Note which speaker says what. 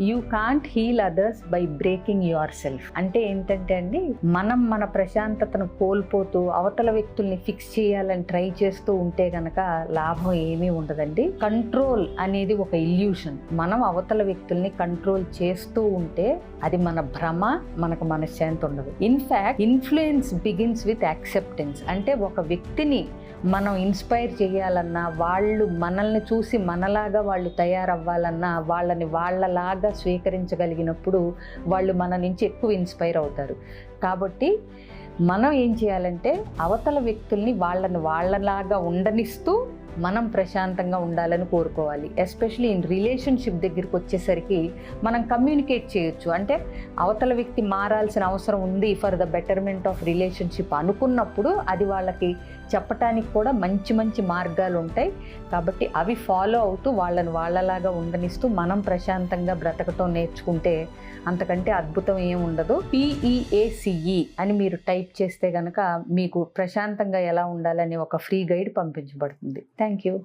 Speaker 1: You can't heal others by breaking yourself. అంటే ఏంటంటే అండి, మనం మన ప్రశాంతతను కోల్పోతూ అవతల వ్యక్తుల్ని ఫిక్స్ చేయాలని ట్రై చేస్తూ ఉంటే గనక లాభం ఏమీ ఉండదండి. కంట్రోల్ అనేది ఒక ఇల్యూషన్. మనం అవతల వ్యక్తుల్ని కంట్రోల్ చేస్తూ ఉంటే అది మన భ్రమ, మనకు మనశ్శాంతి ఉండదు. In fact influence begins with acceptance. అంటే ఒక వ్యక్తిని మనం ఇన్స్పైర్ చేయాలన్నా, వాళ్ళు మనల్ని చూసి మనలాగా వాళ్ళు తయారవ్వాలన్నా, వాళ్ళని వాళ్ళలాగా స్వీకరించగలిగినప్పుడు వాళ్ళు మన నుంచి ఎక్కువ ఇన్స్పైర్ అవుతారు. కాబట్టి మనం ఏం చేయాలంటే అవతల వ్యక్తుల్ని వాళ్ళలాగా ఉండనిస్తూ మనం ప్రశాంతంగా ఉండాలని కోరుకోవాలి. ఎస్పెషలీ ఇన్ రిలేషన్షిప్ దగ్గరికి వచ్చేసరికి మనం కమ్యూనికేట్ చేయొచ్చు. అంటే అవతల వ్యక్తి మారాల్సిన అవసరం ఉంది for the betterment of relationship అనుకున్నప్పుడు అది వాళ్ళకి చెప్పటానికి కూడా మంచి మంచి మార్గాలు ఉంటాయి. కాబట్టి అవి ఫాలో అవుతూ వాళ్ళలాగా ఉండనిస్తూ మనం ప్రశాంతంగా బ్రతకటం నేర్చుకుంటే అంతకంటే అద్భుతం ఏం ఉండదు. PEACE అని మీరు టైప్ చేస్తే కనుక మీకు ప్రశాంతంగా ఎలా ఉండాలని ఒక ఫ్రీ గైడ్ పంపించబడుతుంది. Thank you.